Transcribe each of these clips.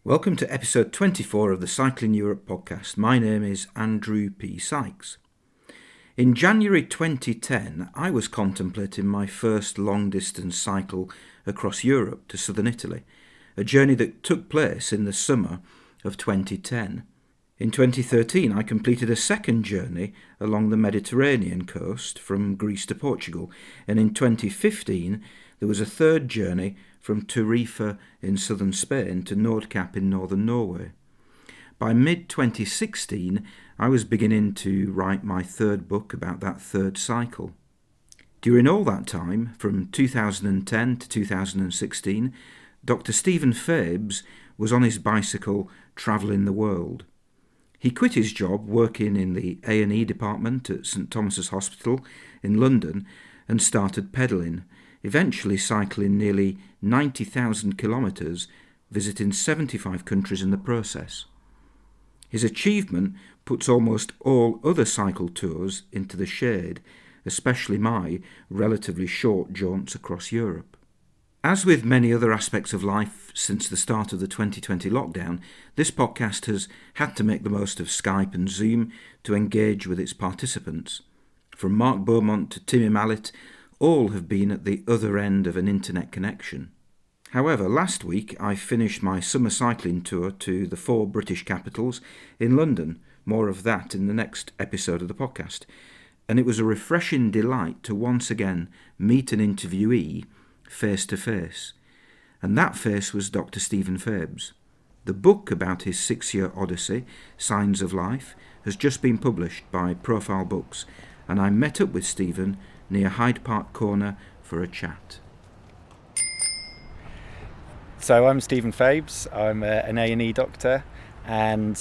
Welcome to episode 24 of the Cycling Europe podcast. My name is Andrew P. Sykes. In January 2010, I was contemplating my first long-distance cycle across Europe to southern Italy, a journey that took place in the summer of 2010. In 2013, I completed a second journey along the Mediterranean coast from Greece to Portugal, and in 2015, there was a third journey from Tarifa in southern Spain to Nordkapp in northern Norway. By mid-2016, I was beginning to write my third book about that third cycle. During all that time, from 2010 to 2016, Dr. Stephen Fabes was on his bicycle travelling the world. He quit his job working in the A&E department at St Thomas's Hospital in London and started pedalling, eventually cycling nearly 90,000 kilometres, visiting 75 countries in the process. His achievement puts almost all other cycle tours into the shade, especially my relatively short jaunts across Europe. As with many other aspects of life since the start of the 2020 lockdown, this podcast has had to make the most of Skype and Zoom to engage with its participants. From Mark Beaumont to Timmy Mallet, all have been at the other end of an internet connection. However, last week I finished my summer cycling tour to the 4 British capitals in London. More of that in the next episode of the podcast. And it was a refreshing delight to once again meet an interviewee face to face. And that face was Dr. Stephen Fabes. The book about his 6-year odyssey, Signs of Life, has just been published by Profile Books, and I met up with Stephen near Hyde Park Corner for a chat. So I'm Stephen Fabes. I'm an A&E doctor, and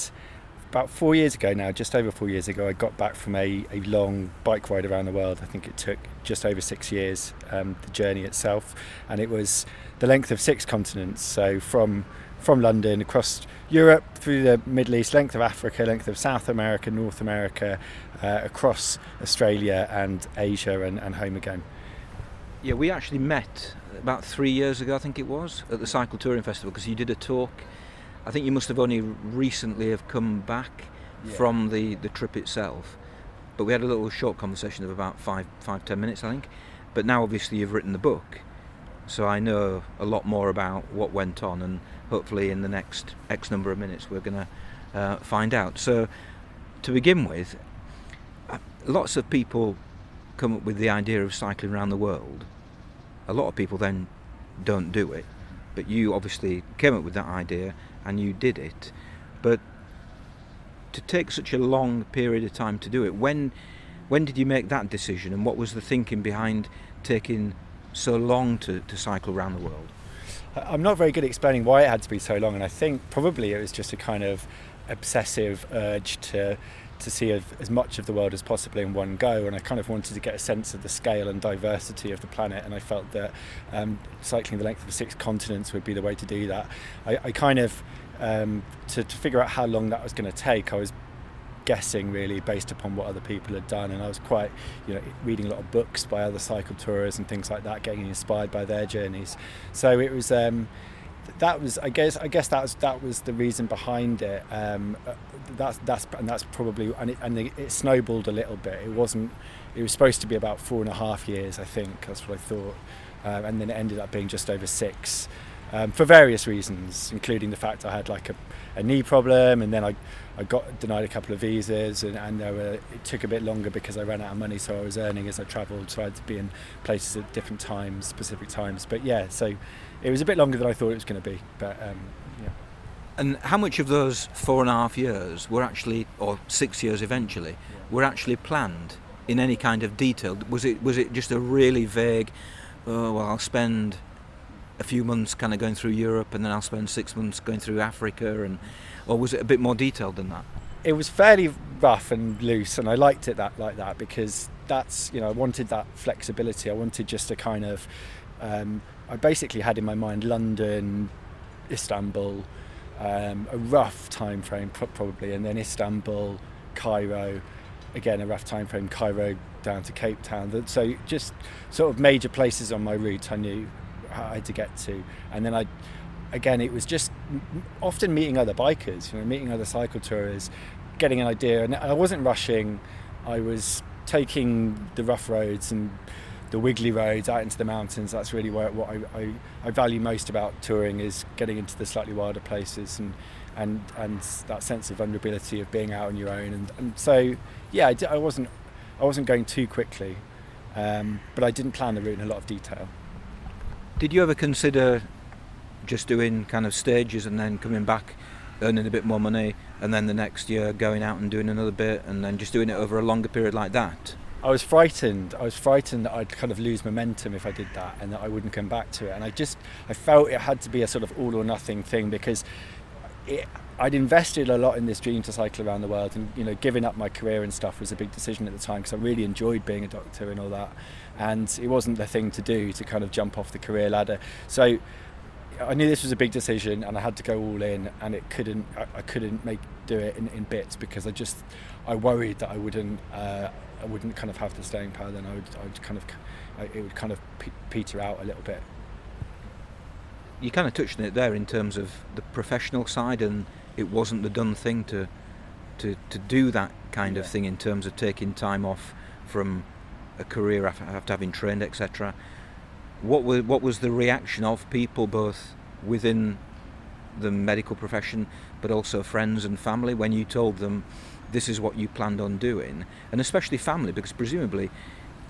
about 4 years ago now, just over 4 years ago, I got back from a long bike ride around the world. I think it took just over 6 years, the journey itself, and it was the length of 6 continents. So from London across Europe, through the Middle East, length of Africa, length of South America, North America, across Australia and Asia and home again. Yeah, we actually met about 3 years ago, I think it was, at the Cycle Touring Festival, because you did a talk. I think you must have only recently have come back from the trip itself. But we had a little short conversation of about 5-10 minutes, I think. But now obviously you've written the book, so I know a lot more about what went on, and hopefully in the next X number of minutes we're going to find out. So to begin with, lots of people come up with the idea of cycling around the world. A lot of people then don't do it, but you obviously came up with that idea and you did it. But to take such a long period of time to do it, when did you make that decision, and what was the thinking behind taking so long to cycle around the world? I'm not very good at explaining why it had to be so long, and I think probably it was just a kind of obsessive urge to see as much of the world as possible in one go, and I kind of wanted to get a sense of the scale and diversity of the planet, and I felt that cycling the length of 6 continents would be the way to do that. I kind of to figure out how long that was going to take, I was guessing really based upon what other people had done, and I was quite reading a lot of books by other cycle tourers and things like that, getting inspired by their journeys. So it was that was the reason behind it. That's probably, and it snowballed a little bit. It was supposed to be about 4.5 years, I think. That's what I thought, and then it ended up being just over 6. For various reasons, including the fact I had like a knee problem, and then I got denied a couple of visas, and it took a bit longer because I ran out of money, so I was earning as I travelled, so I had to be in places at different times, specific times. But yeah, so it was a bit longer than I thought it was going to be. But yeah. And how much of those 4.5 years were actually, or 6 years eventually, were actually planned in any kind of detail? Was it just a really vague, I'll spend a few months kind of going through Europe, and then I'll spend 6 months going through Africa, or was it a bit more detailed than that? It was fairly rough and loose, and I liked it like that because that's, I wanted that flexibility. I wanted just a kind of, I basically had in my mind London, Istanbul, a rough time frame probably, and then Istanbul, Cairo, again a rough time frame, Cairo down to Cape Town. So just sort of major places on my route I knew I had to get to, and then again, it was just often meeting other bikers, meeting other cycle tourers, getting an idea. And I wasn't rushing. I was taking the rough roads and the wiggly roads out into the mountains. That's really what I value most about touring, is getting into the slightly wilder places and that sense of vulnerability of being out on your own. And so, yeah, I wasn't going too quickly, but I didn't plan the route in a lot of detail. Did you ever consider just doing kind of stages and then coming back, earning a bit more money, and then the next year going out and doing another bit, and then just doing it over a longer period like that? I was frightened that I'd kind of lose momentum if I did that, and that I wouldn't come back to it. And I felt it had to be a sort of all or nothing thing, because I'd invested a lot in this dream to cycle around the world, and giving up my career and stuff was a big decision at the time, because I really enjoyed being a doctor and all that, and it wasn't the thing to do to kind of jump off the career ladder. So I knew this was a big decision, and I had to go all in, and I couldn't do it in bits, because I worried that I wouldn't kind of have the staying power. Then it would kind of peter out a little bit. You kind of touched on it there in terms of the professional side, and it wasn't the done thing to do that kind of thing in terms of taking time off from a career after having trained, etc. What was the reaction of people, both within the medical profession but also friends and family, when you told them this is what you planned on doing? And especially family, because presumably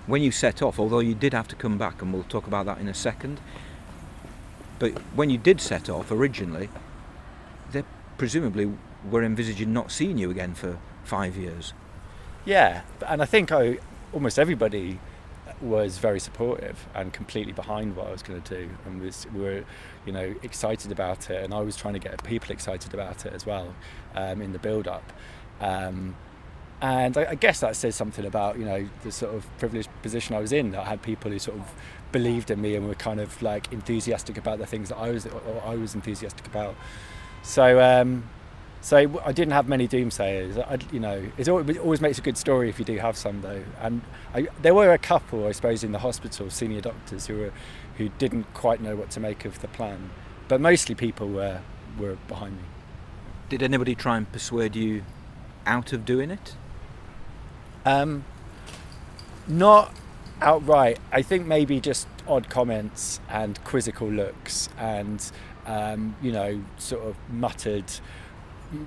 when you set off, although you did have to come back, and we'll talk about that in a second, but when you did set off originally, they presumably were envisaging not seeing you again for 5 years. Yeah, and I think almost everybody was very supportive and completely behind what I was going to do, and were excited about it, and I was trying to get people excited about it as well, in the build-up, and I guess that says something about the sort of privileged position I was in, that I had people who sort of believed in me and were kind of like enthusiastic about the things that I was enthusiastic about. So I didn't have many doomsayers. It always makes a good story if you do have some, though. And there were a couple, I suppose, in the hospital, senior doctors who didn't quite know what to make of the plan. But mostly people were behind me. Did anybody try and persuade you out of doing it? Not outright. I think maybe just odd comments and quizzical looks and sort of muttered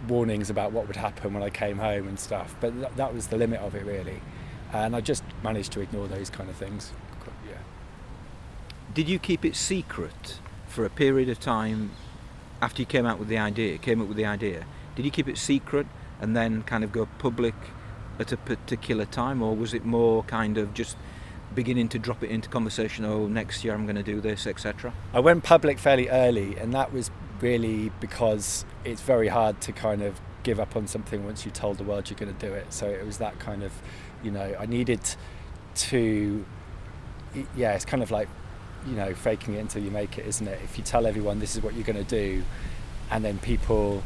warnings about what would happen when I came home and stuff, but that was the limit of it, really, and I just managed to ignore those kind of things. Yeah. Did you keep it secret for a period of time after you came up with the idea? Did you keep it secret and then kind of go public at a particular time, or was it more kind of just beginning to drop it into conversation? Oh, next year I'm going to do this, etc. I went public fairly early, and that was really because it's very hard to kind of give up on something once you told the world you're going to do it. So it was that kind of, I needed to, it's kind of like, faking it until you make it, isn't it? If you tell everyone this is what you're going to do, and then people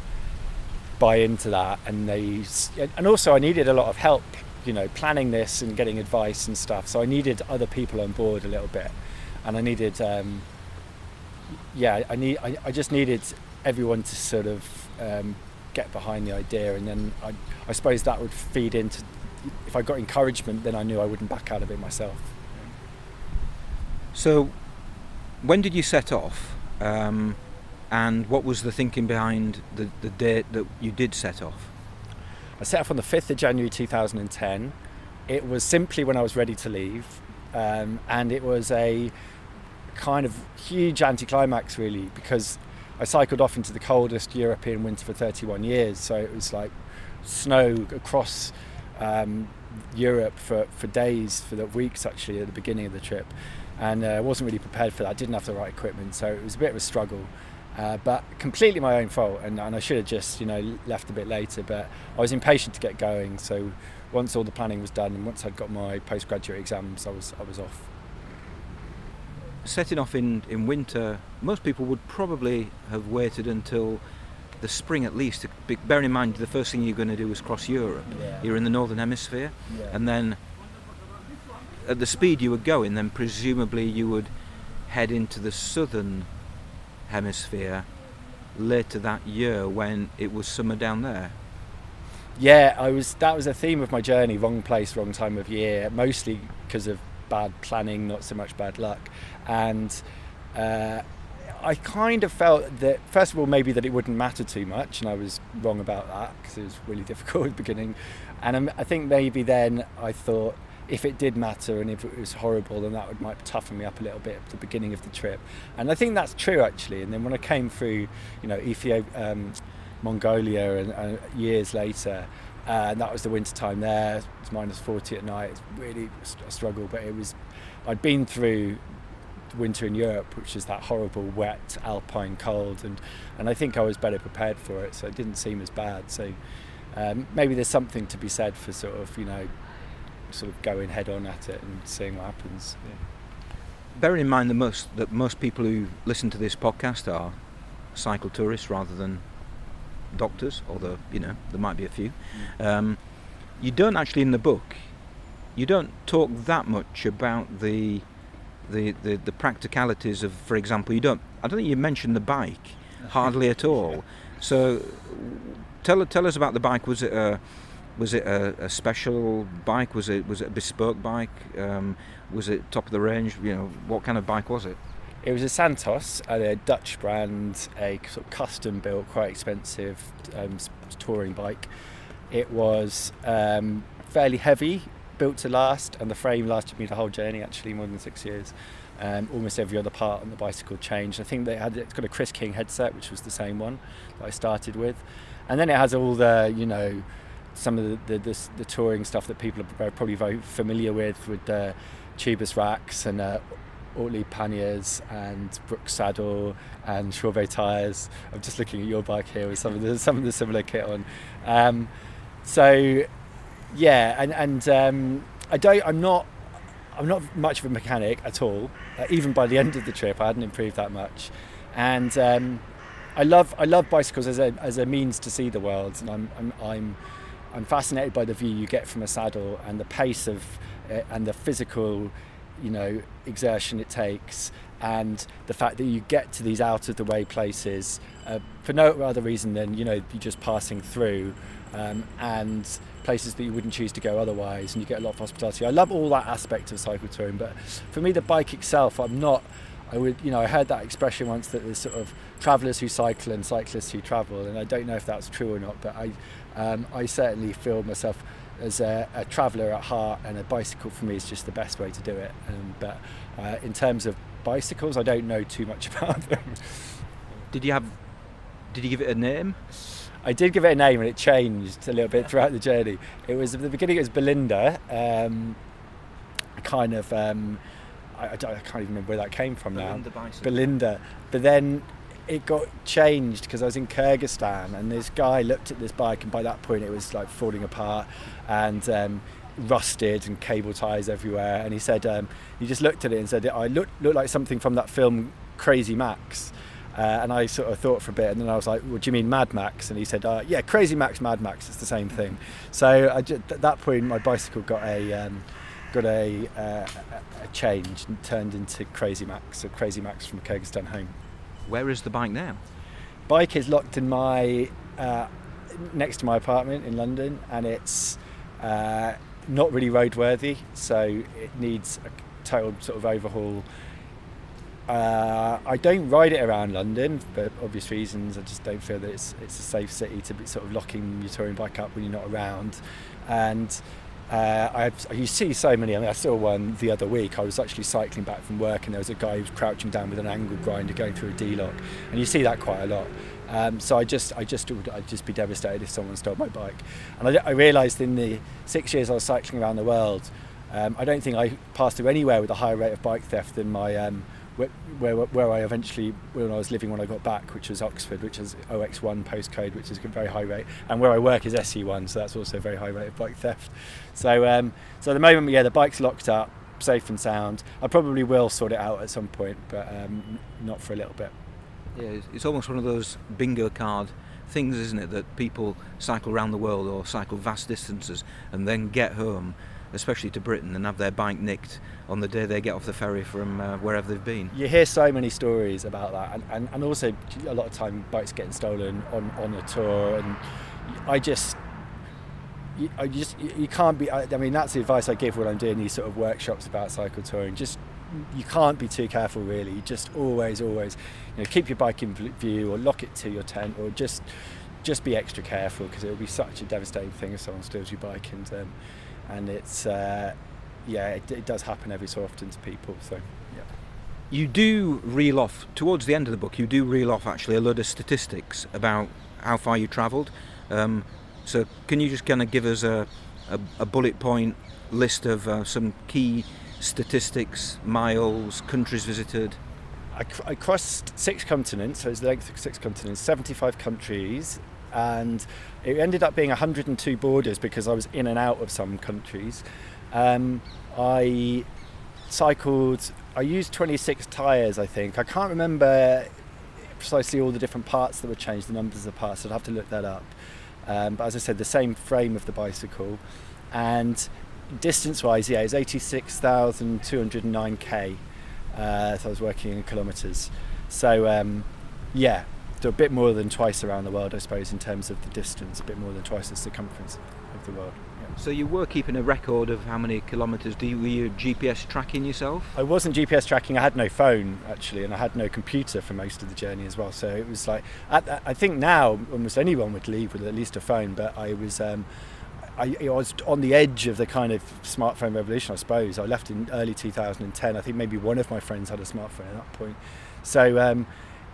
buy into that, and also I needed a lot of help, planning this and getting advice and stuff. So I needed other people on board a little bit, and I needed, I just needed everyone to sort of get behind the idea, and then I suppose that would feed into, if I got encouragement, then I knew I wouldn't back out of it myself. So when did you set off, and what was the thinking behind the date that you did set off? I set off on the 5th of January 2010. It was simply when I was ready to leave, and it was a kind of huge anticlimax, really, because I cycled off into the coldest European winter for 31 years, so it was like snow across Europe for days, for the weeks actually at the beginning of the trip, and I wasn't really prepared for that. I didn't have the right equipment, so it was a bit of a struggle, but completely my own fault, and I should have just left a bit later, but I was impatient to get going. So once all the planning was done, and once I'd got my postgraduate exams, I was off. Setting off in winter, most people would probably have waited until the spring at least. Bearing in mind the first thing you're going to do is cross Europe. Yeah. You're in the northern hemisphere, yeah. And then at the speed you were going, then presumably you would head into the southern hemisphere later that year when it was summer down there. Yeah, that was a theme of my journey, wrong place, wrong time of year, mostly because of bad planning, not so much bad luck. And I kind of felt that, first of all, maybe that it wouldn't matter too much, and I was wrong about that because it was really difficult at the beginning. And I think maybe then I thought if it did matter and if it was horrible, then that might toughen me up a little bit at the beginning of the trip. And I think that's true, actually. And then when I came through, Ethiopia, Mongolia, and years later, and that was the winter time there. It was minus 40 at night. It's really a struggle, but I'd been through winter in Europe, which is that horrible, wet, alpine cold, and I think I was better prepared for it, so it didn't seem as bad. So maybe there's something to be said for sort of going head on at it and seeing what happens. Yeah. Bearing in mind that most people who listen to this podcast are cycle tourists rather than doctors, although there might be a few. You don't actually, in the book, you don't talk that much about the practicalities of, for example, I don't think you mentioned the bike hardly at all. So tell us about the bike. Was it a special bike? Was it a bespoke bike? Was it top of the range? What kind of bike was it? It was a Santos, a Dutch brand, a sort of custom built, quite expensive touring bike. It was fairly heavy, built to last, and the frame lasted me the whole journey, actually more than 6 years. Almost every other part on the bicycle changed. I think it's got a Chris King headset, which was the same one that I started with, and then it has all the some of the touring stuff that people are probably very familiar with the tubeless racks and Oatley panniers and Brooks saddle and Chauvet tyres. I'm just looking at your bike here with some of the similar kit on. So yeah, and I'm not much of a mechanic at all. Even by the end of the trip, I hadn't improved that much. And I love bicycles as a means to see the world, and I'm fascinated by the view you get from a saddle and the pace of and the physical exertion it takes, and the fact that you get to these out of the way places for no other reason than you're just passing through, and places that you wouldn't choose to go otherwise, and you get a lot of hospitality. I love all that aspect of cycle touring, but for me the bike itself, I heard that expression once that there's sort of travellers who cycle and cyclists who travel, and I don't know if that's true or not, but I certainly feel myself as a traveller at heart, and a bicycle for me is just the best way to do it. But in terms of bicycles, I don't know too much about them. Did you give it a name? I did give it a name, and it changed a little bit throughout the journey. It was at the beginning, it was Belinda. I can't even remember where that came from now. Belinda. But then it got changed because I was in Kyrgyzstan, and this guy looked at this bike, and by that point it was like falling apart and rusted and cable ties everywhere. And he said, he just looked at it and said, I look like something from that film Crazy Max. And I sort of thought for a bit, and then I was like, "What do you mean, Mad Max?" And he said, "Yeah, Crazy Max, Mad Max, it's the same thing." So at that point, my bicycle got a change and turned into Crazy Max. So Crazy Max from Kyrgyzstan home. Where is the bike now? Bike is locked in my next to my apartment in London, and it's not really roadworthy, so it needs a total sort of overhaul. I don't ride it around London for obvious reasons. I just don't feel that it's a safe city to be sort of locking your touring bike up when you're not around. And you see so many. I mean, I saw one the other week. I was actually cycling back from work, and there was a guy who was crouching down with an angle grinder going through a D-lock, and you see that quite a lot. So I'd just be devastated if someone stole my bike. And I realised in the 6 years I was cycling around the world, I don't think I passed through anywhere with a higher rate of bike theft than my where I eventually, when I was living when I got back, which was Oxford, which is OX1 postcode, which is a very high rate, and where I work is SE1, so that's also a very high rate of bike theft. So at the moment, the bike's locked up, safe and sound. I probably will sort it out at some point, but not for a little bit. Yeah, it's almost one of those bingo card things, isn't it, that people cycle around the world or cycle vast distances and then get home especially to Britain, and have their bike nicked on the day they get off the ferry from wherever they've been. You hear so many stories about that, and also a lot of time bikes getting stolen on a tour, and you can't be. I mean, that's the advice I give when I'm doing these sort of workshops about cycle touring. Just you can't be too careful, really. You just always, keep your bike in view, or lock it to your tent, or just be extra careful, because it will be such a devastating thing if someone steals your bike, and it's it does happen every so often to people. So yeah. You do reel off towards the end of the book. You do reel off actually a load of statistics about how far you travelled. So can you just kind of give us a bullet point list of some key statistics, miles, countries visited? I crossed 6 continents, so it's the length of 6 continents, 75 countries, and it ended up being 102 borders because I was in and out of some countries. I cycled, I used 26 tyres, I think. I can't remember precisely all the different parts that were changed, the numbers of the parts, so I'd have to look that up. But as I said, the same frame of the bicycle, and distance-wise, it's 86,209 k. So I was working in kilometres. So so a bit more than twice around the world, I suppose, in terms of the distance, a bit more than twice the circumference of the world. Yeah. So you were keeping a record of how many kilometres. Were you GPS tracking yourself? I wasn't GPS tracking. I had no phone, actually, and I had no computer for most of the journey as well. So it was like, I think now almost anyone would leave with at least a phone, but I was on the edge of the kind of smartphone revolution, I suppose. I left in early 2010. I think maybe one of my friends had a smartphone at that point. So,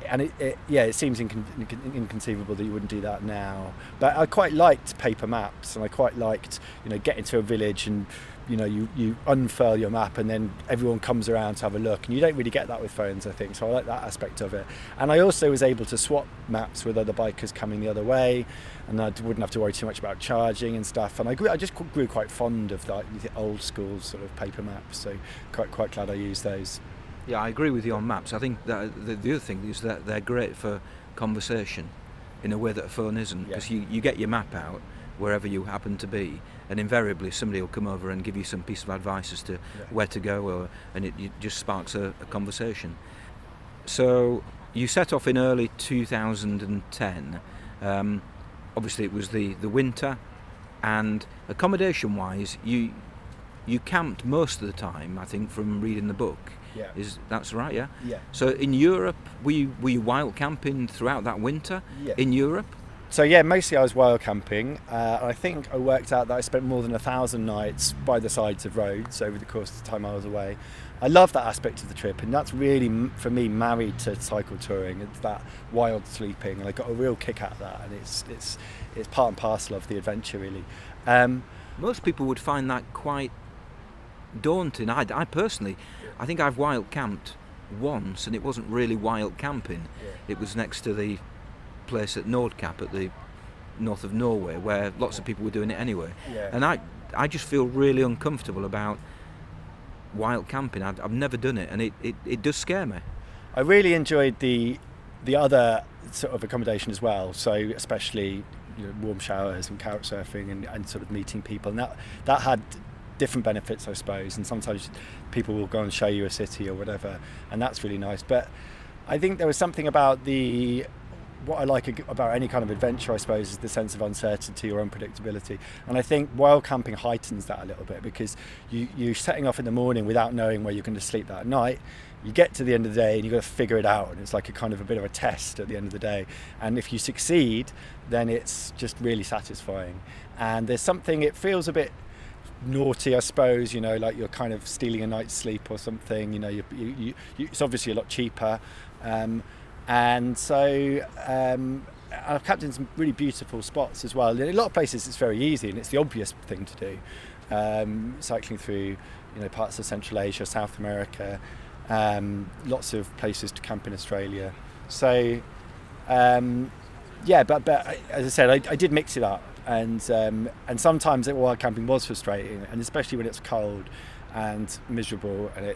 it seems inconceivable that you wouldn't do that now. But I quite liked paper maps, and I quite liked, getting to a village and, you unfurl your map and then everyone comes around to have a look. And you don't really get that with phones, I think. So I like that aspect of it. And I also was able to swap maps with other bikers coming the other way, and I wouldn't have to worry too much about charging and stuff. And I just grew quite fond of the old school sort of paper maps. So quite glad I used those. Yeah, I agree with you on maps. I think that the other thing is that they're great for conversation in a way that a phone isn't, because you get your map out wherever you happen to be, and invariably somebody will come over and give you some piece of advice as to where to go, and it just sparks a conversation. So you set off in early 2010. Obviously it was the winter, and accommodation-wise, you camped most of the time, I think, from reading the book. Yeah. That's right, yeah? Yeah. So in Europe, were you wild camping throughout that winter in Europe? So yeah, mostly I was wild camping. I think I worked out that I spent more than 1,000 nights by the sides of roads over the course of the time I was away. I love that aspect of the trip, and that's really, for me, married to cycle touring. It's that wild sleeping, and I got a real kick out of that, and it's part and parcel of the adventure, really. Most people would find that quite daunting. I personally, I think I've wild camped once, and it wasn't really wild camping. It was next to the place at Nordkapp at the north of Norway, where lots of people were doing it anyway. And I just feel really uncomfortable about wild camping. I've never done it, and it does scare me. I really enjoyed the other sort of accommodation as well, so especially warm showers and couch surfing and sort of meeting people, and that had different benefits, I suppose, and sometimes people will go and show you a city or whatever, and that's really nice. But I think there was something about what I like about any kind of adventure, I suppose, is the sense of uncertainty or unpredictability. And I think wild camping heightens that a little bit, because you're setting off in the morning without knowing where you're going to sleep that night. You get to the end of the day and you've got to figure it out, and it's like a bit of a test at the end of the day. And if you succeed, then it's just really satisfying. And there's something, it feels a bit naughty, I suppose, like you're kind of stealing a night's sleep or something. It's obviously a lot cheaper. And so I've camped in some really beautiful spots as well. In a lot of places it's very easy, and it's the obvious thing to do. Cycling through parts of Central Asia, South America, lots of places to camp in Australia. So but as I said, I did mix it up, and sometimes wild camping was frustrating, and especially when it's cold and miserable, and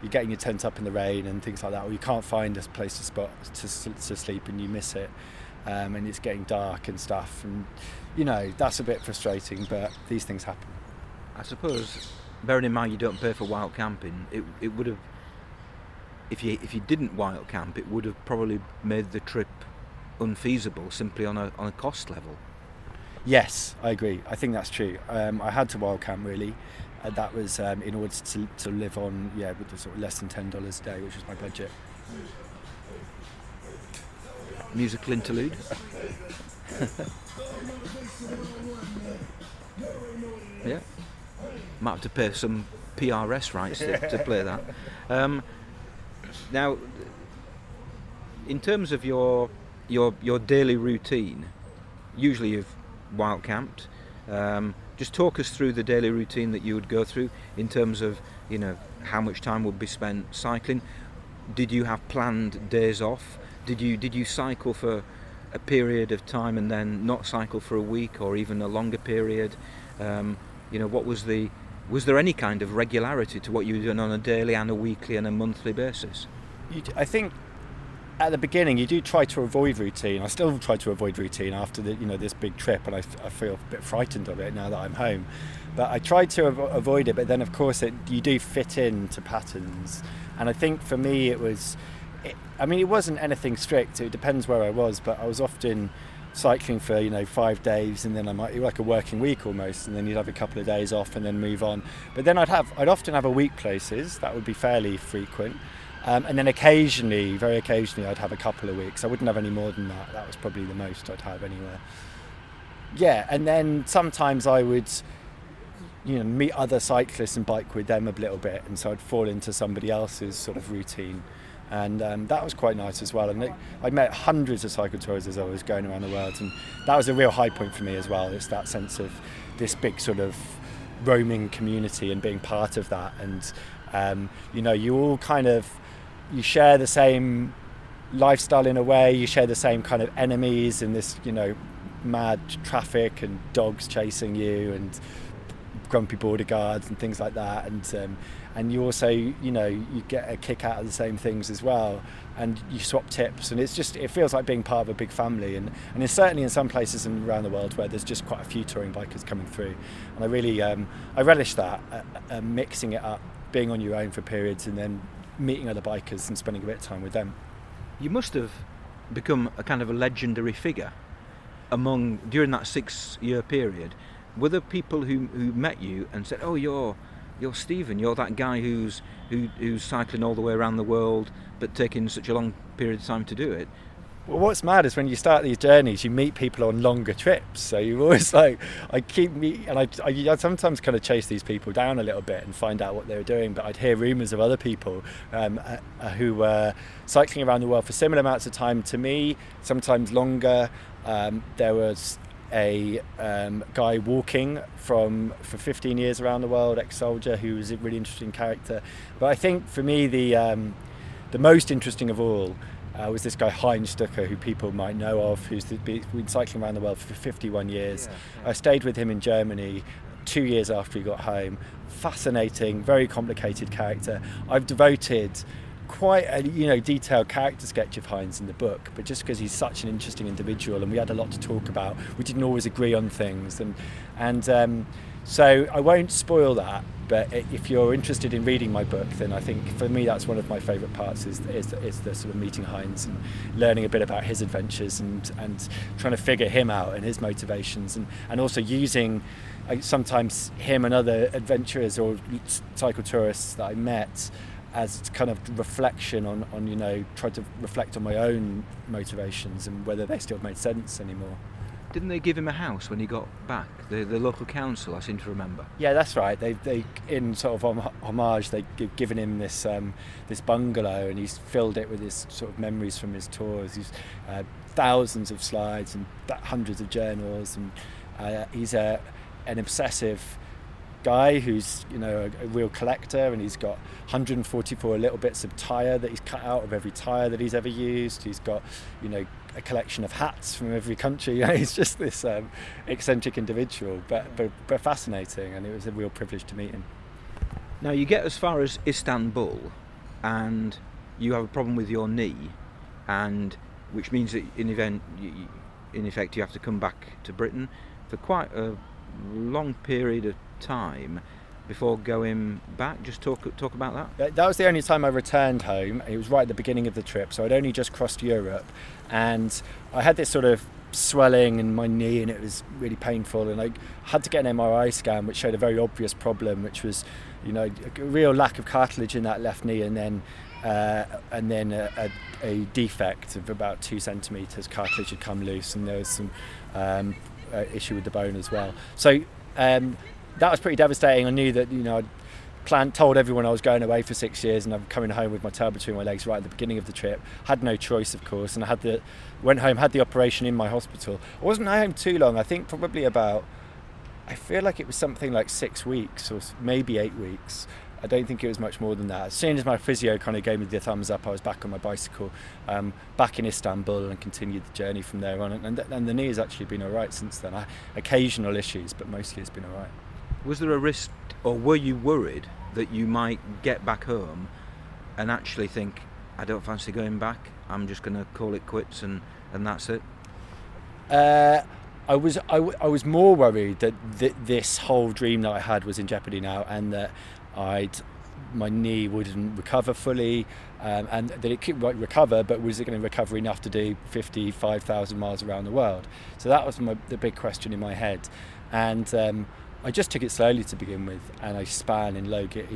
you're getting your tent up in the rain and things like that, or you can't find a place to sleep and you miss it, and it's getting dark and stuff, and that's a bit frustrating, but these things happen. I suppose, bearing in mind you don't pay for wild camping, it would have, if you didn't wild camp, it would have probably made the trip unfeasible simply on a cost level. Yes, I agree. I think that's true. I had to wild camp really. That was in order to live on, with the sort of less than $10 a day, which was my budget. Musical interlude. Yeah, might have to pay some PRS rights to play that. Now, in terms of your daily routine, usually you've wild camped. Just talk us through the daily routine that you would go through in terms of, how much time would be spent cycling. Did you have planned days off? Did you cycle for a period of time and then not cycle for a week or even a longer period? What was there any kind of regularity to what you were doing on a daily and a weekly and a monthly basis? I think at the beginning you do try to avoid routine. I still try to avoid routine after this big trip, and I feel a bit frightened of it now that I'm home. But I tried to avoid it, but then of course you do fit into patterns. And I think for me it wasn't anything strict. It depends where I was, but I was often cycling for 5 days, and then I might like a working week almost, and then you'd have a couple of days off and then move on. But then I'd often have a week places. That would be fairly frequent. And then very occasionally, I'd have a couple of weeks. I wouldn't have any more than that. That was probably the most I'd have anywhere. Yeah, and then sometimes I would, meet other cyclists and bike with them a little bit, and so I'd fall into somebody else's sort of routine. And that was quite nice as well. And I met hundreds of cycle tourists as I was going around the world, and that was a real high point for me as well. It's that sense of this big sort of roaming community and being part of that. And you all you share the same lifestyle in a way. You share the same kind of enemies in this, mad traffic and dogs chasing you and grumpy border guards and things like that. And you also, you get a kick out of the same things as well. And you swap tips, and it feels like being part of a big family. And it's certainly in some places around the world where there's just quite a few touring bikers coming through. And I really, I relish that, mixing it up, being on your own for periods and then meeting other bikers and spending a bit of time with them. You must have become a kind of a legendary figure during that 6-year period. Were there people who met you and said, "Oh, you're Stephen, you're that guy who's cycling all the way around the world but taking such a long period of time to do it"? Well, what's mad is when you start these journeys, you meet people on longer trips. So you always I sometimes kind of chase these people down a little bit and find out what they were doing. But I'd hear rumours of other people who were cycling around the world for similar amounts of time to me, sometimes longer. There was a guy walking for 15 years around the world, ex-soldier, who was a really interesting character. But I think for me the most interesting of all was this guy Hyde who people might know of, who's been cycling around the world for 51 years. I stayed with him in Germany 2 years after he got home. Fascinating, very complicated character. I've devoted quite a detailed character sketch of Heinz in the book, but just because he's such an interesting individual and we had a lot to talk about, we didn't always agree on things, and so I won't spoil that. But if you're interested in reading my book, then I think for me that's one of my favourite parts is the sort of meeting Heinz and learning a bit about his adventures and trying to figure him out and his motivations, and also using sometimes him and other adventurers or cycle tourists that I met as kind of reflection on try to reflect on my own motivations and whether they still made sense anymore. Didn't they give him a house when he got back? The local council, I seem to remember. Yeah, that's right. They in sort of homage, they've given him this bungalow, and he's filled it with his sort of memories from his tours. He's thousands of slides and hundreds of journals, and he's an obsessive guy who's a real collector, and he's got 144 little bits of tyre that he's cut out of every tyre that he's ever used. He's got a collection of hats from every country. He's just this eccentric individual, but fascinating, and it was a real privilege to meet him. Now you get as far as Istanbul and you have a problem with your knee, and which means that in effect you have to come back to Britain for quite a long period of time before going back. Just talk about that. That was the only time I returned home. It was right at the beginning of the trip, so I'd only just crossed Europe, and I had this sort of swelling in my knee, and it was really painful, and I had to get an MRI scan, which showed a very obvious problem, which was, a real lack of cartilage in that left knee, and then a defect of about 2 centimetres. Cartilage had come loose, and there was some issue with the bone as well. So that was pretty devastating. I knew that I'd told everyone I was going away for 6 years, and I'm coming home with my tail between my legs right at the beginning of the trip. Had no choice, of course, and went home, had the operation in my hospital. I wasn't home too long. I think probably I feel like it was something like 6 weeks or maybe 8 weeks. I don't think it was much more than that. As soon as my physio kind of gave me the thumbs up, I was back on my bicycle, back in Istanbul, and continued the journey from there on. And the knee has actually been all right since then. Occasional issues, but mostly it's been all right. Was there a risk, or were you worried that you might get back home and actually think, I don't fancy going back, I'm just going to call it quits and that's it? I was more worried that this whole dream that I had was in jeopardy now, and that my knee wouldn't recover fully, and that it could recover, but was it going to recover enough to do 55,000 miles around the world? So that was the big question in my head, and I just took it slowly to begin with, and I span in low gear,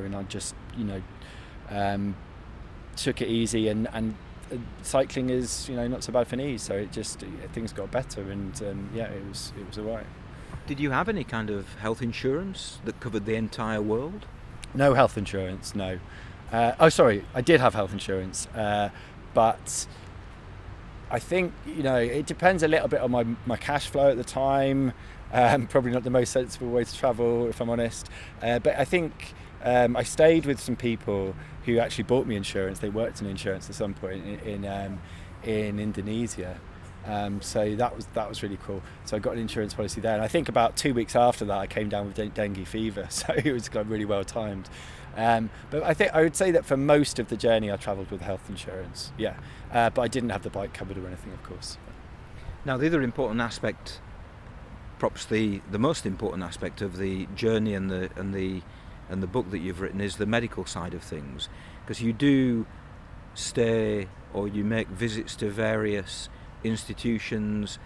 and I just took it easy, and cycling is not so bad for knees, so things got better, and it was all right. Did you have any kind of health insurance that covered the entire world? No health insurance, no. I did have health insurance, but I think it depends a little bit on my cash flow at the time. Probably not the most sensible way to travel, if I'm honest. But I think I stayed with some people who actually bought me insurance. They worked in insurance at some point in Indonesia. So that was really cool. So I got an insurance policy there, and I think about 2 weeks after that I came down with dengue fever, so it was really well timed. But I would say that for most of the journey I travelled with health insurance, but I didn't have the bike covered or anything, of course. Now, the other important aspect, perhaps the most important aspect of the journey and the book that you've written, is the medical side of things, because you do stay, or you make visits to various institutions,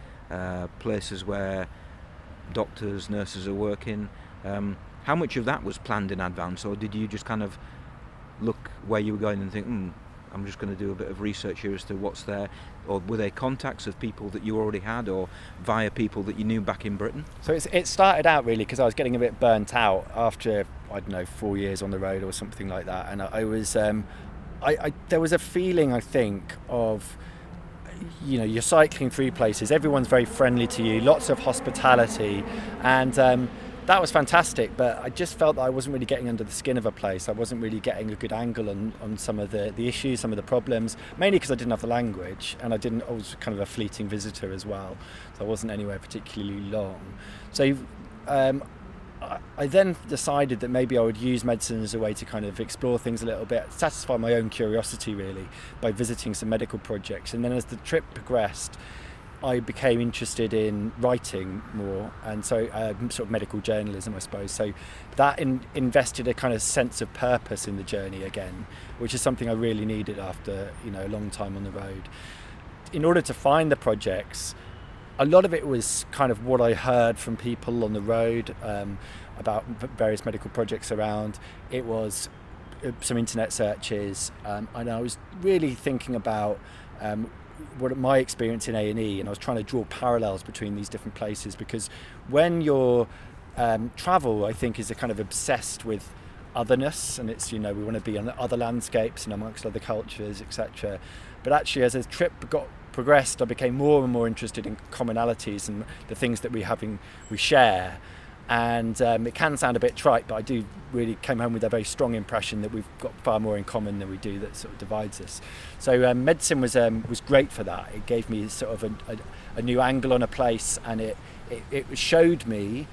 places where doctors, nurses are working. How much of that was planned in advance, or did you just kind of look where you were going and think, I'm just going to do a bit of research here as to what's there? Or were they contacts of people that you already had, or via people that you knew back in Britain? So it started out really because I was getting a bit burnt out after, 4 years on the road or something like that, and I was there was a feeling, I think, of you're cycling through places, everyone's very friendly to you, lots of hospitality, and that was fantastic, but I just felt that I wasn't really getting under the skin of a place. I wasn't really getting a good angle on some of the issues, some of the problems, mainly because I didn't have the language, and I was kind of a fleeting visitor as well, so I wasn't anywhere particularly long. So I then decided that maybe I would use medicine as a way to kind of explore things a little bit, satisfy my own curiosity really, by visiting some medical projects. And then as the trip progressed, I became interested in writing more, and so sort of medical journalism, I suppose. So that invested a kind of sense of purpose in the journey again, which is something I really needed after a long time on the road. In order to find the projects, a lot of it was kind of what I heard from people on the road about various medical projects around. It was some internet searches, and I was really thinking about what my experience in A&E, and I was trying to draw parallels between these different places, because when you're travel, I think, is a kind of obsessed with otherness, and it's we want to be on other landscapes and amongst other cultures, etc. But actually, as the trip progressed, I became more and more interested in commonalities and the things that we share. And it can sound a bit trite, but I do really came home with a very strong impression that we've got far more in common than we do that sort of divides us. So medicine was great for that. It gave me sort of a new angle on a place, and it showed me.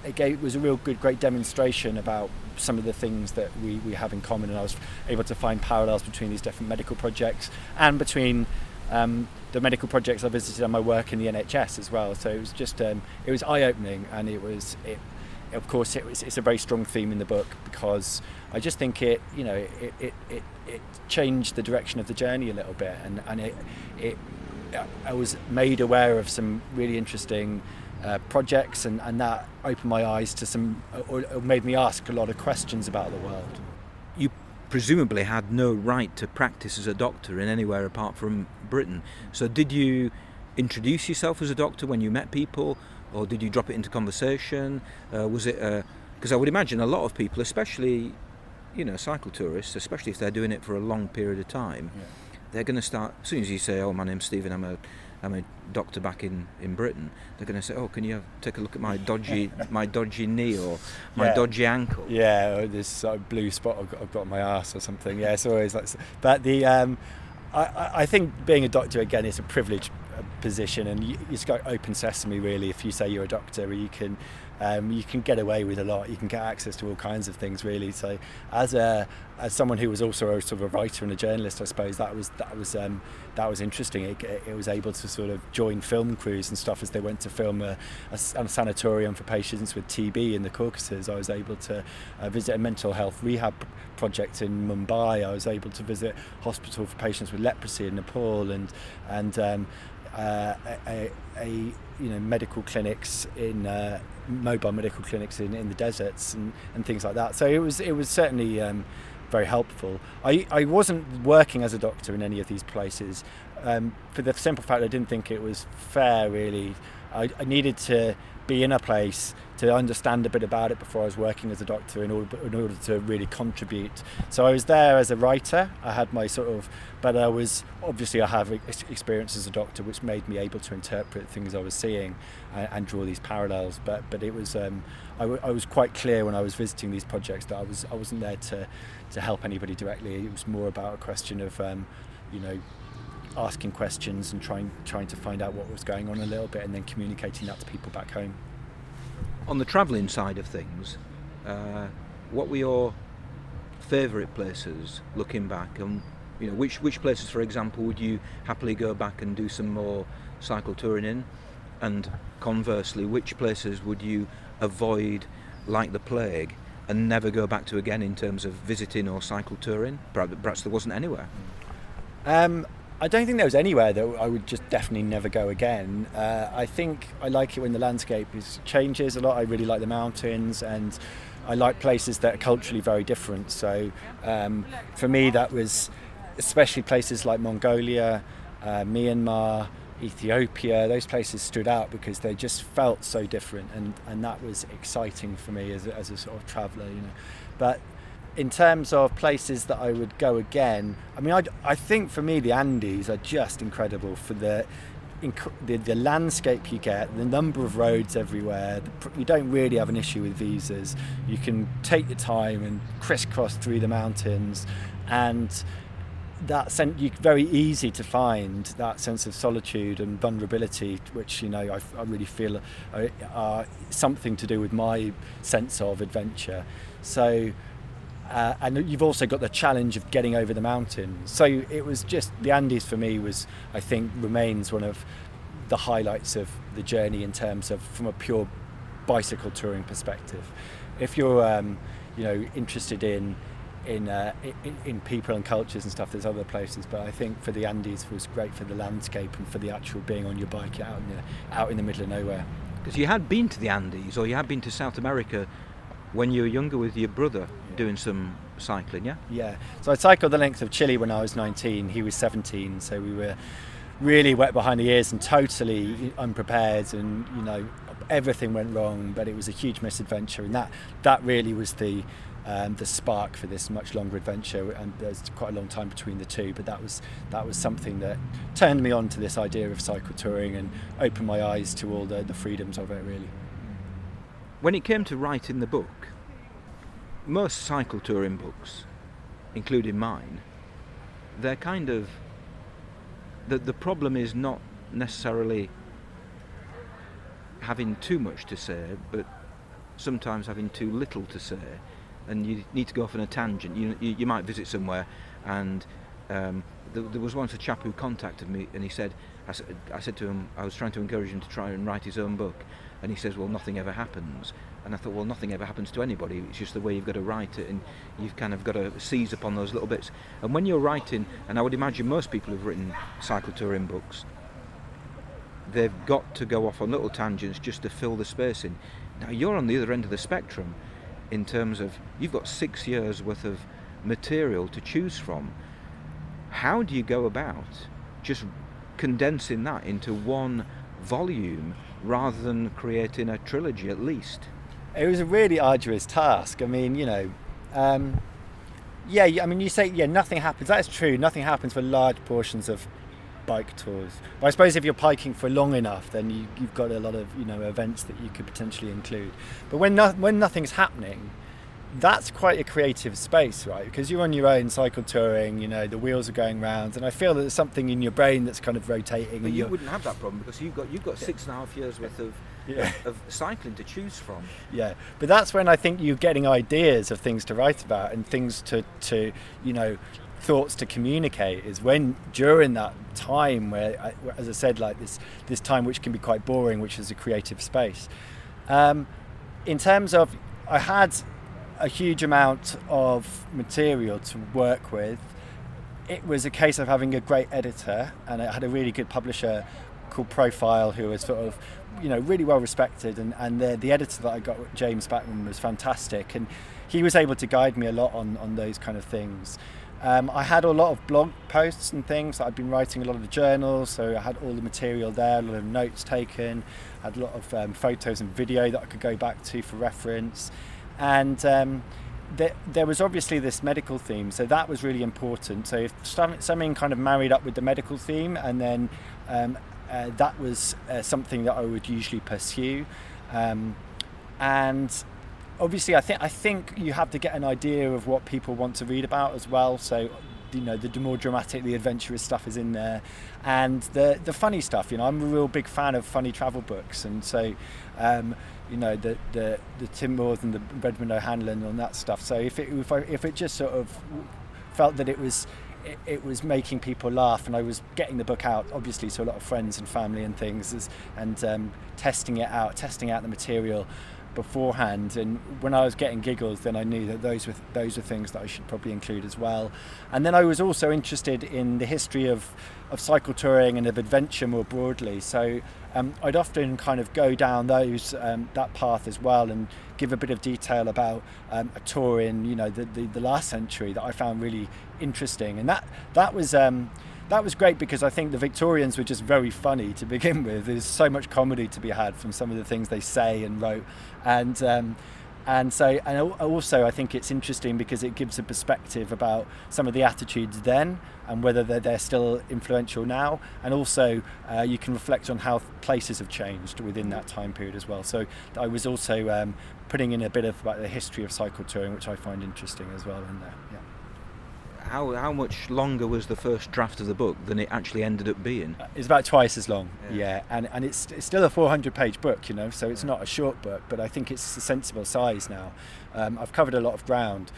It was a real great demonstration about some of the things that we have in common, and I was able to find parallels between these different medical projects and between the medical projects I visited and my work in the NHS as well. So it was just it was eye-opening, and of course it's a very strong theme in the book, because I just think it changed the direction of the journey a little bit, and I was made aware of some really interesting projects, and that opened my eyes to some, or made me ask a lot of questions about the world. You presumably had no right to practice as a doctor in anywhere apart from Britain. So did you introduce yourself as a doctor when you met people, or did you drop it into conversation? Was it because I would imagine a lot of people, especially cycle tourists, especially if they're doing it for a long period of time, they're going to start, as soon as you say, "Oh, my name's Stephen, I'm a doctor back in Britain," they're going to say, "Oh, can you take a look at my dodgy knee or my dodgy ankle?" Yeah, or this sort of blue spot I've got on my arse or something. Yeah, it's always like. But I think being a doctor, again, is a privileged position, and it's got open sesame really. If you say you're a doctor, you can get away with a lot. You can get access to all kinds of things really. So as someone who was also a sort of a writer and a journalist, I suppose that was interesting. It was able to sort of join film crews and stuff as they went to film a sanatorium for patients with TB in the Caucasus. I was able to visit a mental health rehab project in Mumbai. I was able to visit hospital for patients with leprosy in Nepal, and medical clinics in mobile medical clinics in the deserts and things like that. So it was certainly very helpful. I wasn't working as a doctor in any of these places for the simple fact I didn't think it was fair really. I needed to be in a place to understand a bit about it before I was working as a doctor in order to really contribute. So I was there as a writer. I had my but I have experience as a doctor, which made me able to interpret things I was seeing and draw these parallels. But it was I was quite clear when I was visiting these projects that I wasn't there to help anybody directly. It was more about a question of asking questions and trying to find out what was going on a little bit, and then communicating that to people back home. On the travelling side of things, what were your favourite places looking back, and which places, for example, would you happily go back and do some more cycle touring in, and conversely, which places would you avoid like the plague and never go back to again in terms of visiting or cycle touring? Perhaps there wasn't anywhere. I don't think there was anywhere that I would just definitely never go again. I think I like it when the landscape changes a lot. I really like the mountains, and I like places that are culturally very different. So for me, that was especially places like Mongolia, Myanmar, Ethiopia. Those places stood out because they just felt so different, and that was exciting for me as a sort of traveller. But in terms of places that I would go again, I mean, I think for me the Andes are just incredible for the landscape you get, the number of roads everywhere. You don't really have an issue with visas. You can take your time and crisscross through the mountains, and that sense, very easy to find that sense of solitude and vulnerability, which I really feel are something to do with my sense of adventure. So. And you've also got the challenge of getting over the mountains. So it was just, the Andes for me remains one of the highlights of the journey in terms of, from a pure bicycle touring perspective. If you're interested in people and cultures and stuff, there's other places, but I think for the Andes it was great for the landscape and for the actual being on your bike out in the middle of nowhere. Because you had been to the Andes, or you had been to South America when you were younger with your brother, doing some cycling, yeah? Yeah. So I cycled the length of Chile when I was 19. He was 17, so we were really wet behind the ears and totally unprepared, and everything went wrong. But it was a huge misadventure, and that really was the spark for this much longer adventure. And there's quite a long time between the two, but that was something that turned me on to this idea of cycle touring and opened my eyes to all the freedoms of it, really. When it came to writing the book, most cycle touring books, including mine, they're kind of... The problem is not necessarily having too much to say, but sometimes having too little to say, and you need to go off on a tangent. You might visit somewhere and there was once a chap who contacted me, and he said, I said to him, I was trying to encourage him to try and write his own book, and he says, well, nothing ever happens. And I thought, well, nothing ever happens to anybody. It's just the way you've got to write it, and you've kind of got to seize upon those little bits. And when you're writing, and I would imagine most people who've written cycle touring books, they've got to go off on little tangents just to fill the space in. Now, you're on the other end of the spectrum in terms of you've got 6 years worth of material to choose from. How do you go about just condensing that into one volume rather than creating a trilogy at least? It was a really arduous task. I mean, you know, I mean, you say, nothing happens. That's true. Nothing happens for large portions of bike tours. But I suppose if you're biking for long enough, then you've got a lot of, you know, events that you could potentially include. But when nothing's happening, that's quite a creative space, right? Because you're on your own cycle touring, you know, the wheels are going round, and I feel that there's something in your brain that's kind of rotating. But you wouldn't have that problem because you've got 6.5 years worth of cycling to choose from. Yeah, but that's when I think you're getting ideas of things to write about and things to you know, thoughts to communicate, is when during that time where, as I said, like this time which can be quite boring, which is a creative space. In terms of, I had a huge amount of material to work with. It was a case of having a great editor, and I had a really good publisher called Profile, who was sort of, you know, really well respected, and the editor that I got, James Backman, was fantastic, and he was able to guide me a lot on those kind of things. I had a lot of blog posts and things. I'd been writing a lot of the journals, so I had all the material there, a lot of notes taken, I had a lot of photos and video that I could go back to for reference. And there was obviously this medical theme, so that was really important. So if something kind of married up with the medical theme, and then that was something that I would usually pursue. And obviously, I think you have to get an idea of what people want to read about as well. So, you know, the more dramatic, the adventurous stuff is in there, and the funny stuff. You know, I'm a real big fan of funny travel books, and so. You know, the Tim Moores and the Redmond O'Hanlon and that stuff. So if it just sort of felt that it was making people laugh, and I was getting the book out obviously to a lot of friends and family and things, and testing out the material beforehand, and when I was getting giggles, then I knew that those were things that I should probably include as well. And then I was also interested in the history of cycle touring and of adventure more broadly, so I'd often kind of go down that path as well, and give a bit of detail about a tour in, you know, the last century that I found really interesting, and that was great, because I think the Victorians were just very funny to begin with. There's so much comedy to be had from some of the things they say and wrote, and also I think it's interesting because it gives a perspective about some of the attitudes then and whether they're still influential now, and also you can reflect on how places have changed within that time period as well. So I was also putting in a bit of about the history of cycle touring, which I find interesting as well in there. Yeah. How much longer was the first draft of the book than it actually ended up being? It's about twice as long, yeah. And it's still a 400-page book, you know, so it's not a short book, but I think it's a sensible size now. I've covered a lot of ground.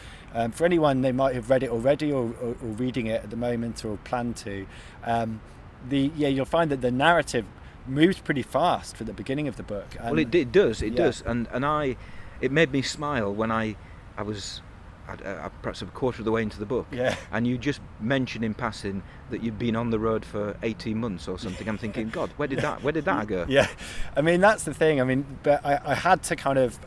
For anyone, they might have read it already or reading it at the moment or plan to, you'll find that the narrative moves pretty fast for the beginning of the book. Well, it does, and it made me smile when I was perhaps a quarter of the way into the book, and you just mentioned in passing that you'd been on the road for 18 months or something. I'm thinking, God, where did that go? Yeah, I mean, that's the thing. I mean, but I had to kind of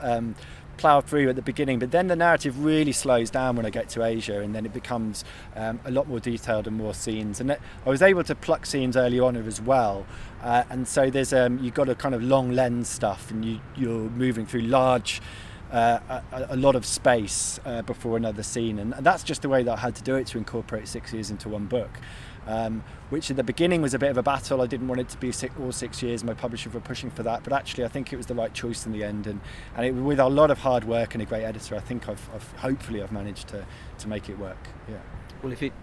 plough through at the beginning, but then the narrative really slows down when I get to Asia, and then it becomes a lot more detailed and more scenes, and I was able to pluck scenes early on as well, and so there's you've got a kind of long lens stuff, and you're moving through large a lot of space before another scene, and that's just the way that I had to do it to incorporate 6 years into one book, which at the beginning was a bit of a battle. I didn't want it to be all 6 years. My publisher were pushing for that, but actually I think it was the right choice in the end, and with a lot of hard work and a great editor, I think I've hopefully managed to make it work. Yeah. Well, if it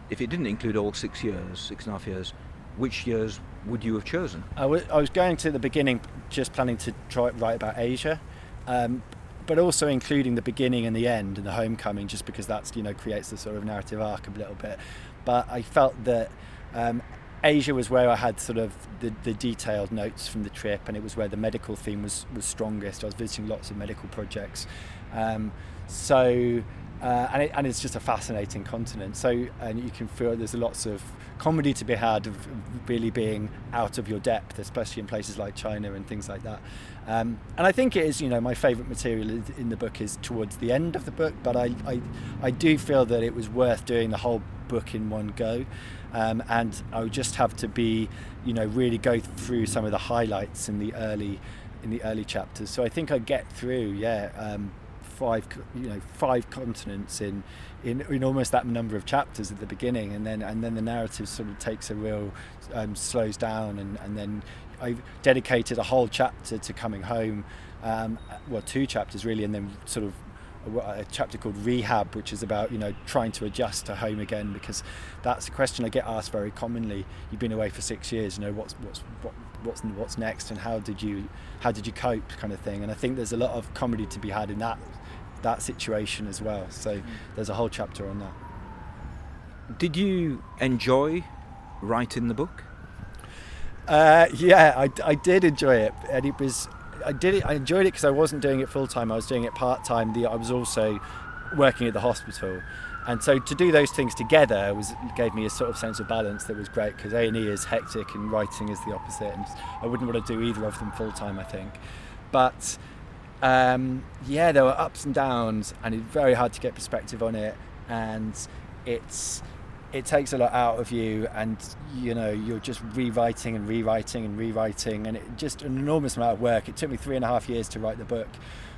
didn't include all 6 years, 6.5 years, which years would you have chosen? I was going to the beginning just planning to write about Asia, but also including the beginning and the end and the homecoming, just because that's, you know, creates the sort of narrative arc a little bit. but I felt that Asia was where I had sort of the detailed notes from the trip, and it was where the medical theme was strongest. I was visiting lots of medical projects, and it's just a fascinating continent. So, and you can feel there's lots of comedy to be had of really being out of your depth, especially in places like China and things like that. And I think it is, my favourite material in the book is towards the end of the book, but I do feel that it was worth doing the whole book in one go. And I would just have to be, really go through some of the highlights in the early chapters. So I think I get through, five continents in almost that number of chapters at the beginning, and then the narrative sort of takes a real slows down, and then I dedicated a whole chapter to coming home, two chapters really, and then sort of a chapter called Rehab, which is about trying to adjust to home again, because that's a question I get asked very commonly. You've been away for 6 years, what's next, and how did you cope, kind of thing. And I think there's a lot of comedy to be had in that situation as well. So there's a whole chapter on that. Did you enjoy writing the book? I did enjoy it, and I enjoyed it because I wasn't doing it full time. I was doing it part time. I was also working at the hospital, and so to do those things together gave me a sort of sense of balance that was great, because A&E is hectic and writing is the opposite, and I wouldn't want to do either of them full time, I think. But there were ups and downs, and it's very hard to get perspective on it, and it takes a lot out of you, and you're just rewriting, and it just an enormous amount of work. It took me 3.5 years to write the book,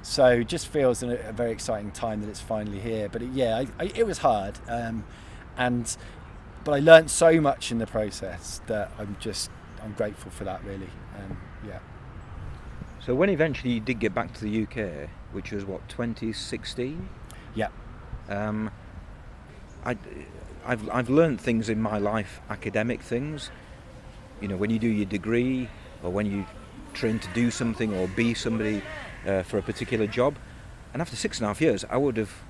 so it just feels a very exciting time that it's finally here. But it was hard, but I learned so much in the process that I'm grateful for that, really. So when eventually you did get back to the UK, which was 2016? Yeah. I've learned things in my life, academic things, when you do your degree, or when you train to do something or be somebody for a particular job. And after 6.5 years, I would have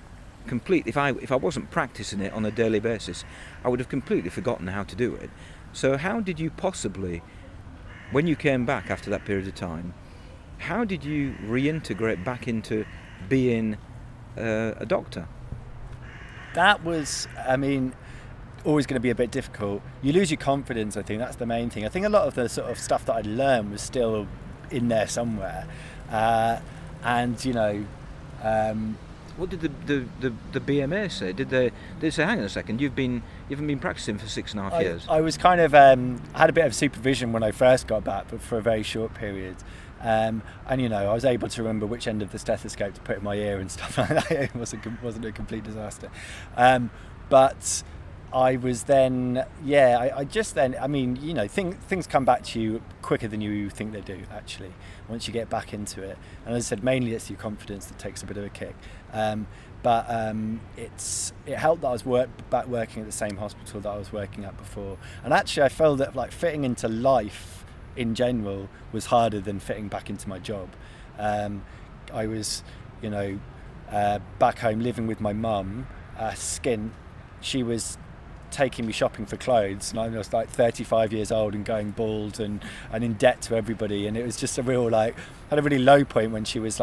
if I wasn't practicing it on a daily basis, I would have completely forgotten how to do it. So how did you possibly, when you came back after that period of time, how did you reintegrate back into being a doctor? That was, always going to be a bit difficult. You lose your confidence, I think. That's the main thing. I think a lot of the sort of stuff that I'd learned was still in there somewhere. What did the BMA say? Did they say, hang on a second, you haven't been practicing for 6.5 years? I was kind of, I had a bit of supervision when I first got back, but for a very short period. I was able to remember which end of the stethoscope to put in my ear and stuff like that. It wasn't a complete disaster. But I was then, things come back to you quicker than you think they do, actually, once you get back into it. And as I said, mainly it's your confidence that takes a bit of a kick. It helped that I was back working at the same hospital that I was working at before. And actually I felt that fitting into life in general was harder than fitting back into my job. I was, back home living with my mum, skint. She was taking me shopping for clothes, and I was 35 years old and going bald and in debt to everybody, and it was just a real had a really low point when she was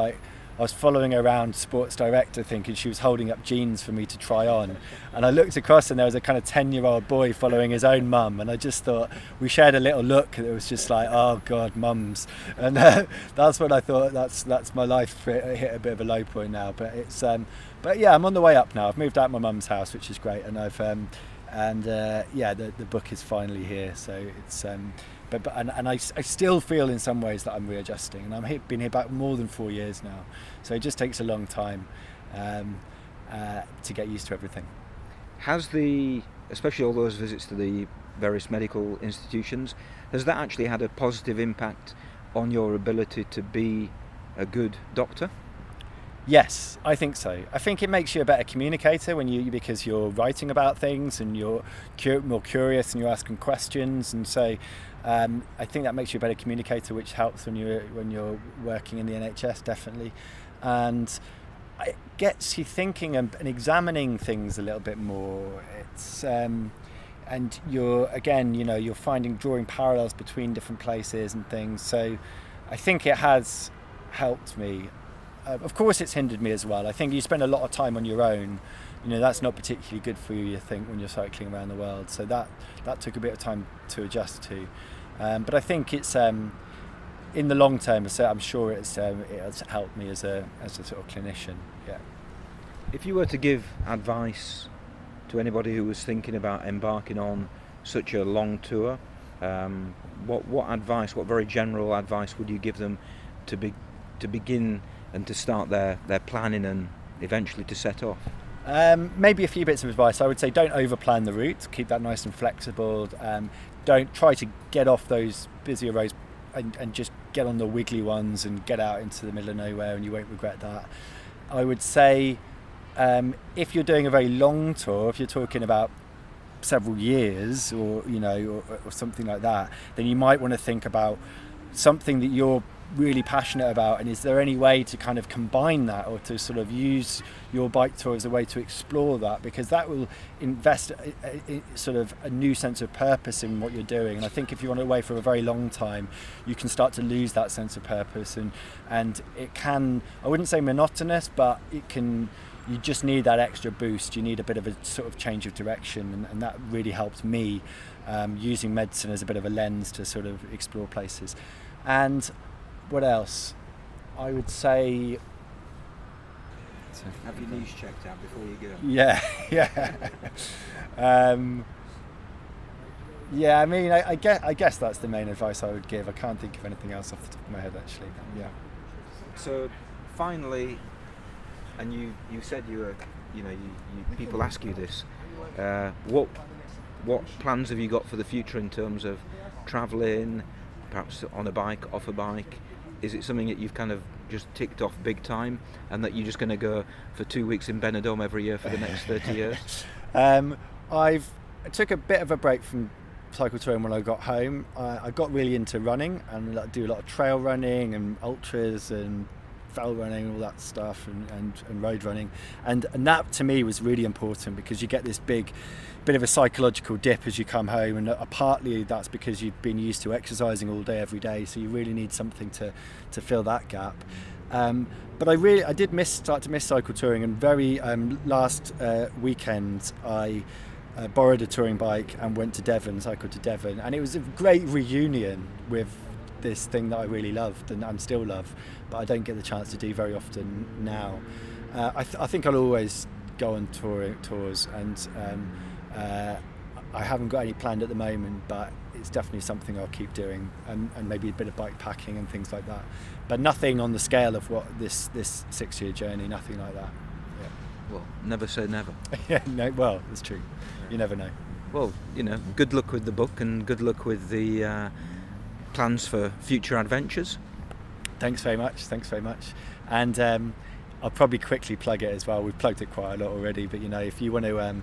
I was following her around Sports Direct, I think, and she was holding up jeans for me to try on. And I looked across and there was a kind of 10-year-old boy following his own mum. And I just thought, we shared a little look and it was just oh God, mums. And that's when I thought, that's my life hit a bit of a low point now. But it's, I'm on the way up now. I've moved out of my mum's house, which is great. And the book is finally here. So it's, I still feel in some ways that I'm readjusting, and I've been here back more than 4 years now, so it just takes a long time to get used to everything. Has especially all those visits to the various medical institutions, has that actually had a positive impact on your ability to be a good doctor? Yes, I think so. I think it makes you a better communicator because you're writing about things and you're more curious and you're asking questions, and so I think that makes you a better communicator, which helps when you're working in the NHS, definitely, and it gets you thinking and examining things a little bit more. It's and you're drawing parallels between different places and things. So I think it has helped me. Of course it's hindered me as well. I think you spend a lot of time on your own, that's not particularly good for you, think, when you're cycling around the world. So that took a bit of time to adjust to. But I think it's in the long term, I'm sure it has helped me as a sort of clinician. Yeah. If you were to give advice to anybody who was thinking about embarking on such a long tour, what very general advice would you give them to begin and to start their planning and eventually to set off? Maybe a few bits of advice. I would say don't over-plan the route. Keep that nice and flexible. Don't try to get off those busier roads and just get on the wiggly ones and get out into the middle of nowhere, and you won't regret that. I would say if you're doing a very long tour, if you're talking about several years or something like that, then you might want to think about something that you're really passionate about, and is there any way to kind of combine that, or to sort of use your bike tour as a way to explore that, because that will invest sort of a new sense of purpose in what you're doing. And I think if you're on away for a very long time, you can start to lose that sense of purpose, and it can, I wouldn't say monotonous, but it can, you just need that extra boost. You need a bit of a sort of change of direction, and that really helped me, using medicine as a bit of a lens to sort of explore places. And what else? I would say... Have your knees checked out before you go. Yeah. Yeah, I mean, I guess that's the main advice I would give. I can't think of anything else off the top of my head, actually. Yeah. So, finally, and you said people ask you this, what plans have you got for the future in terms of travelling, perhaps on a bike, off a bike? Is it something that you've kind of just ticked off big time, and that you're just going to go for 2 weeks in Benidorm every year for the next 30 years? I took a bit of a break from cycle touring when I got home. I got really into running, and I do a lot of trail running and ultras and fell running, all that stuff, and road running, and that to me was really important, because you get this big bit of a psychological dip as you come home, and partly that's because you've been used to exercising all day every day, so you really need something to fill that gap. But I did start to miss cycle touring, and very last weekend I borrowed a touring bike and went to Devon, cycled to Devon, and it was a great reunion with this thing that I really loved and still love, but I don't get the chance to do very often now. I think I'll always go on tours, and I haven't got any planned at the moment, but it's definitely something I'll keep doing, and maybe a bit of bike packing and things like that, but nothing on the scale of what this 6-year journey, nothing like that. Yeah. Well, never say never. Yeah, no, well, it's true. You never know. Well, good luck with the book, and good luck with the plans for future adventures. Thanks very much. And I'll probably quickly plug it as well. We've plugged it quite a lot already, but if you want to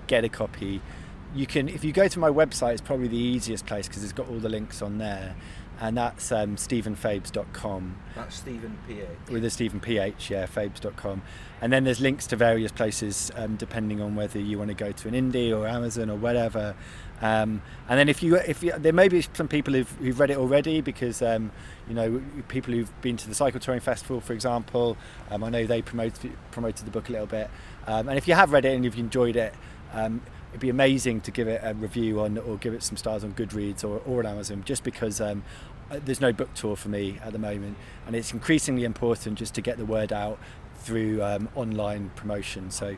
get a copy, you can. If you go to my website, it's probably the easiest place, because it's got all the links on there, and that's stephenfabes.com. That's Stephen PH. With a Stephen PH, yeah, Fabes.com. And then there's links to various places, depending on whether you want to go to an Indie or Amazon or whatever. And then if you, there may be some people who've read it already, because people who've been to the Cycle Touring Festival, for example, I know they promoted the book a little bit. And if you have read it and if you enjoyed it, it'd be amazing to give it a review or give it some stars on Goodreads or on Amazon, just because there's no book tour for me at the moment, and it's increasingly important just to get the word out through online promotion. So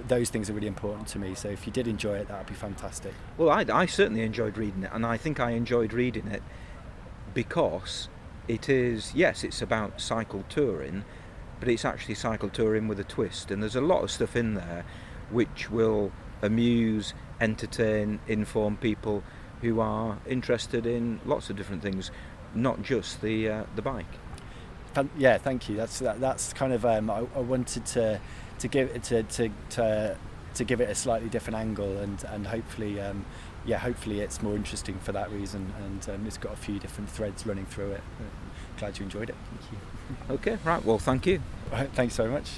those things are really important to me. So if you did enjoy it, that would be fantastic. Well, I certainly enjoyed reading it, and I think I enjoyed reading it because it is, yes, it's about cycle touring, but it's actually cycle touring with a twist, and there's a lot of stuff in there which will amuse, entertain, inform people who are interested in lots of different things, not just the bike. Yeah, thank you. That's kind of I wanted to give it to give it a slightly different angle, and hopefully hopefully it's more interesting for that reason, and it's got a few different threads running through it. Glad you enjoyed it. Thank you. Okay, right. Well, thank you. Thanks very much.